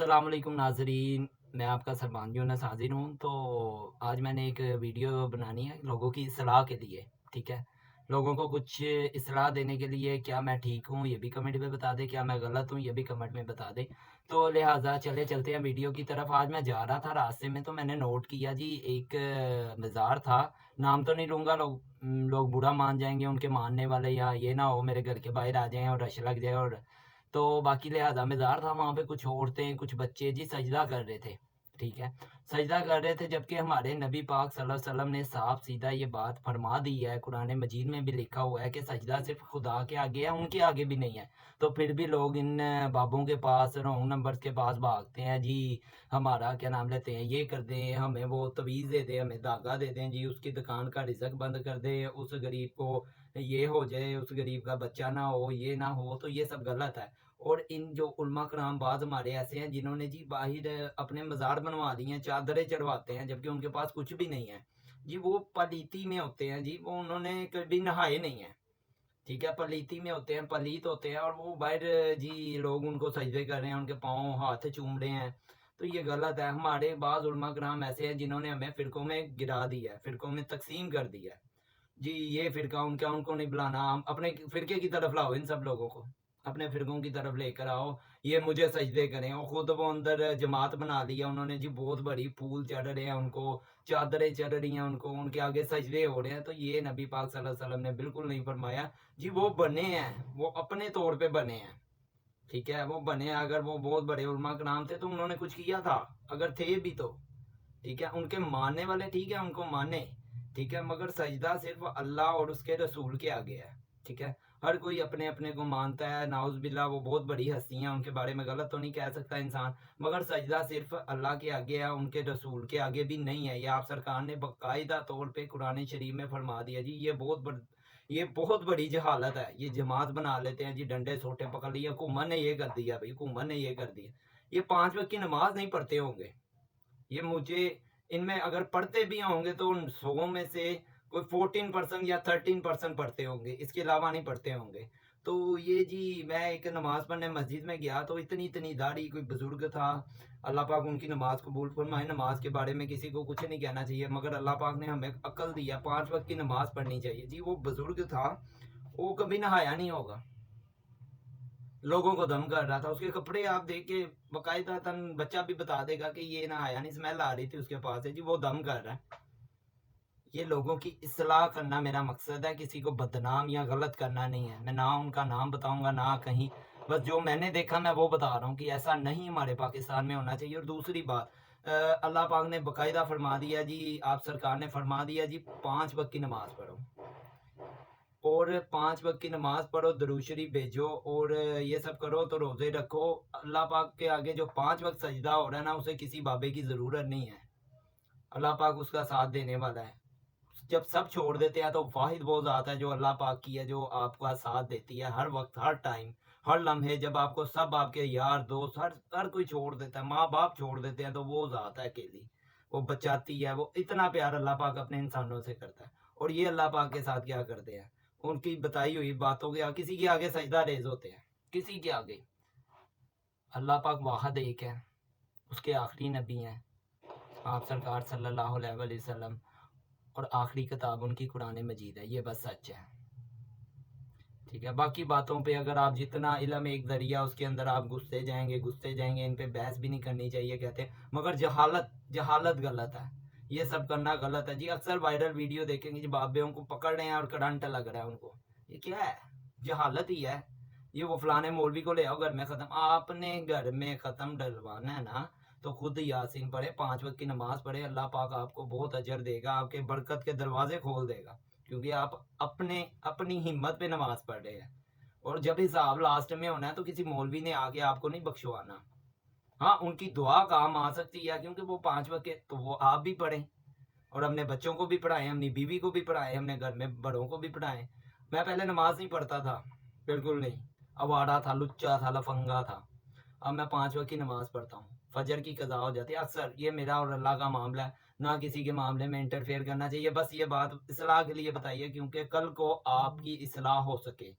अस्सलाम वालेकुम नाज़रीन, मैं आपका सरमान यूनस हाज़िर हूँ। तो आज मैंने एक वीडियो बनानी है लोगों की इस्लाह के लिए, ठीक है? लोगों को कुछ इस्लाह देने के लिए, क्या मैं ठीक हूँ ये भी कमेंट में बता दें, क्या मैं गलत हूँ ये भी कमेंट में बता दें। तो लिहाज़ा चले चलते हैं वीडियो की तरफ। आज मैं जा रहा था रास्ते में, तो मैंने नोट किया जी, एक मज़ार था। नाम तो नहीं लूँगा, लोग बुरा मान जाएँगे, उनके मानने वाले, या ये ना हो मेरे घर के बाहर आ जाएँ और रश लग जाए। और तो बाकी लिहाज़ा मज़ार था, वहाँ पे कुछ औरतें, कुछ बच्चे जी सजदा कर रहे थे, ठीक है? सजदा कर रहे थे, जबकि हमारे नबी पाक सल्लल्लाहु अलैहि वसल्लम ने साफ-सीधा ये बात फरमा दी है, कुरान मजीद में भी लिखा हुआ है कि सजदा सिर्फ़ खुदा के आगे है, उनके आगे भी नहीं है। तो फिर भी लोग इन बाबों के पास, रॉन्ग नंबर्स के पास भागते हैं जी, हमारा क्या नाम लेते हैं, ये कर दें, हमें वो तवीज़ दे दें, हमें धागा दे दें जी, उसकी दुकान का रिज़्क बंद कर दें, उस गरीब को ये हो जाए, उस गरीब का बच्चा ना हो, ये ना हो, तो ये सब गलत है। और इन जो उलमा कराम बाज़ हमारे ऐसे हैं जिन्होंने जी बाहिर अपने मज़ार बनवा दिए हैं, चादरें चढ़वाते हैं, जबकि उनके पास कुछ भी नहीं है। जी वो पलीती में होते हैं जी, वो उन्होंने कभी नहाए नहीं हैं, ठीक है? पलीती में होते हैं, पलीत होते हैं, और वो बाहर जी लोग उनको सजदे कर रहे हैं, उनके पाँव हाथ चूम रहे हैं, तो ये गलत है। हमारे बाज़ उलमा कराम ऐसे हैं जिन्होंने हमें फ़िरकों में गिरा दिया है, फ़िरकों में तक़सीम कर दिया है। जी, ये फ़िरका उनका, उनको नहीं बुलाना, हम अपने फ़िरके की तरफ लाओ इन सब लोगों को, अपने फ़िरकों की तरफ लेकर आओ, ये मुझे सजदे करें। और खुद वो अंदर जमात बना ली है उन्होंने जी, बहुत बड़ी, फूल चढ़ रहे हैं उनको, चादरें चढ़ रही हैं उनको, उनके आगे सजदे हो रहे हैं। तो ये नबी पाक सल्लल्लाहु अलैहि वसल्लम ने बिल्कुल नहीं फरमाया। जी वो बने हैं, वो अपने तौर पे बने हैं, ठीक है? वो बने हैं, अगर वो बहुत बड़े उलमा कराम थे तो उन्होंने कुछ किया था, अगर थे भी तो। ठीक है, उनके मानने वाले ठीक है, उनको माने, ठीक है, मगर सजदा सिर्फ अल्लाह और उसके रसूल के आगे है, ठीक है? हर कोई अपने अपने को मानता है, नाउज बिल्ला, वो बहुत बड़ी हस्ती हैं, उनके बारे में गलत तो नहीं कह सकता इंसान, मगर सजदा सिर्फ अल्लाह के आगे है, उनके रसूल के आगे भी नहीं है। ये आप सरकार ने बाकायदा तौर पे कुरान शरीफ में फरमा दिया जी। ये बहुत बड़ी जहालत है। ये जमात बना लेते हैं जी, डंडे सोटे पकड़ लिए, हुकूमत ने ये कर दिया भाई, हुकूमत ने ये कर दिया। ये 5 वक्त की नमाज नहीं पढ़ते होंगे, ये मुझे, इनमें अगर पढ़ते भी होंगे तो उन 100 में से कोई 14% या 13% पढ़ते होंगे, इसके अलावा नहीं पढ़ते होंगे। तो ये जी, मैं एक नमाज़ पढ़ने मस्जिद में गया तो इतनी-इतनी दाढ़ी, कोई बुज़ुर्ग था, अल्लाह पाक उनकी नमाज़ कबूल फरमाए। नमाज़ के बारे में किसी को कुछ नहीं कहना चाहिए, मगर अल्लाह पाक ने हमें अक्ल दिया, 5 वक़्त की नमाज़ पढ़नी चाहिए। जी वो बुज़ुर्ग था, वो कभी नहाया नहीं होगा, लोगों को दम कर रहा था, उसके कपड़े आप देख के बाकायदा तन बच्चा भी बता देगा कि ये नहाया नहीं, स्मेल आ रही थी उसके पास से जी, वो दम कर रहा है। ये लोगों की इस्लाह करना मेरा मकसद है, किसी को बदनाम या गलत करना नहीं है। मैं ना उनका नाम बताऊंगा ना कहीं, बस जो मैंने देखा मैं वो बता रहा हूँ कि ऐसा नहीं हमारे पाकिस्तान में होना चाहिए। और दूसरी बात, अल्लाह पाक ने बाकायदा फरमा दिया जी, आप सरकार ने फरमा दिया जी, 5 वक्त की नमाज पढ़ो, और 5 वक़्त की नमाज़ पढ़ो, दरूद शरीफ भेजो, और ये सब करो, तो रोज़े रखो। अल्लाह पाक के आगे जो 5 वक़्त सजदा हो रहा है ना, उसे किसी बाबे की ज़रूरत नहीं है। अल्लाह पाक उसका साथ देने वाला है। जब सब छोड़ देते हैं तो वाहिद वो ज़ात है जो अल्लाह पाक की है, जो आपका साथ देती है हर वक़्त, हर टाइम, हर लम्हे। जब आपको सब आपके यार, दोस्त, हर कोई छोड़ देता है, माँ-बाप छोड़ देते हैं, तो वो ज़ात है अकेली। वो बचाती है, वो इतना प्यार अल्लाह पाक अपने इंसानों से करता है। और ये अल्लाह पाक के साथ क्या करते हैं? उनकी बताई हुई बातों के किसी के आगे सजदा रेज़ होते हैं, किसी के आगे। अल्लाह पाक वाहिद एक है, उसके आखिरी नबी हैं आप सरकार सल्लल्लाहु अलैहि वसल्लम, और आखिरी किताब उनकी कुरान मजीद है, ये बस सच है, ठीक है? बाकी बातों पे अगर आप, जितना इल्म एक दरिया, उसके अंदर आप घुसते जाएंगे, इन पे बहस भी नहीं करनी चाहिए कहते हैं, मगर जहालत, जहालत गलत है, ये सब करना गलत है जी। अक्सर वायरल वीडियो देखेंगे जी, बाबियों को पकड़ रहे हैं और करंट लग रहा है उनको, ये क्या है? जहालत ही है। ये वो फलाने मौलवी को ले आओ घर में ख़त्म, आपने घर में ख़त्म डलवाना है ना, तो खुद यासीन पढ़े, 5 वक्त की नमाज पढ़े, अल्लाह पाक आपको बहुत अजर देगा, आपके बरकत के दरवाजे खोल देगा, क्योंकि आप अपने, अपनी हिम्मत पे नमाज पढ़ रहे हैं। और जब हिसाब लास्ट में होना है तो किसी मौलवी ने आके आपको नहीं बख्शवाना। हाँ, उनकी दुआ काम आ सकती है, क्योंकि वो 5 वक्त के, तो वो आप भी पढ़ें, और अपने बच्चों को भी पढ़ाएं, अपनी बीवी को भी पढ़ाएं, हमने घर में बड़ों को भी पढ़ाएं। मैं पहले नमाज नहीं पढ़ता था, बिल्कुल नहीं, अवारा था, लुच्चा था, लफंगा था। अब मैं 5 वक्त की नमाज पढ़ता हूँ, फजर की कज़ा हो जाती है अक्सर। ये मेरा और अल्लाह का मामला है, ना किसी के मामले में इंटरफेयर करना चाहिए। बस ये बात इसलाह के लिए बताइए, क्योंकि कल को आपकी इसलाह हो सके।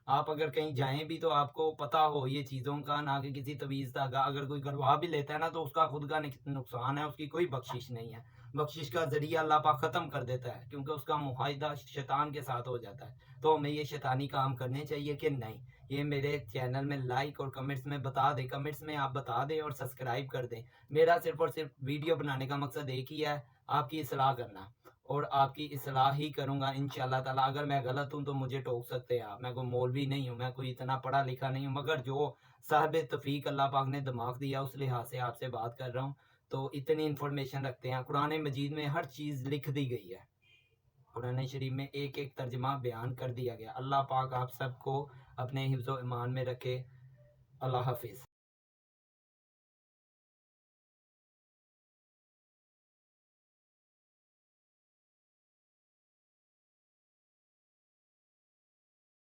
آپ اگر کہیں جائیں بھی تو آپ کو پتہ ہو یہ چیزوں کا، نہ کہ کسی تویز دھاگا اگر کوئی گروا بھی لیتا ہے نا تو اس کا خود کا نقصان ہے، اس کی کوئی بخشش نہیں ہے. بخشش کا ذریعہ اللہ پاک ختم کر دیتا ہے کیونکہ اس کا معاہدہ شیطان کے ساتھ ہو جاتا ہے. تو ہمیں یہ شیطانی کام کرنے چاہیے کہ نہیں. یہ میرے چینل میں لائک اور کمنٹس میں بتا دیں، کمنٹس میں آپ بتا دیں اور سبسکرائب کر دیں. میرا صرف اور صرف ویڈیو بنانے کا مقصد ایک ہی ہے، آپ کی اصلاح کرنا، اور آپ کی اصلاح ہی کروں گا انشاءاللہ تعالیٰ. اگر میں غلط ہوں تو مجھے ٹوک سکتے ہیں آپ، میں کوئی مولوی نہیں ہوں، میں کوئی اتنا پڑھا لکھا نہیں ہوں، مگر جو صاحب توفیق اللہ پاک نے دماغ دیا اس لحاظ سے آپ سے بات کر رہا ہوں. تو اتنی انفارمیشن رکھتے ہیں. قرآن مجید میں ہر چیز لکھ دی گئی ہے، قرآن شریف میں ایک ایک ترجمہ بیان کر دیا گیا. اللہ پاک آپ سب کو اپنے حفظ و ایمان میں رکھے. اللہ حافظ.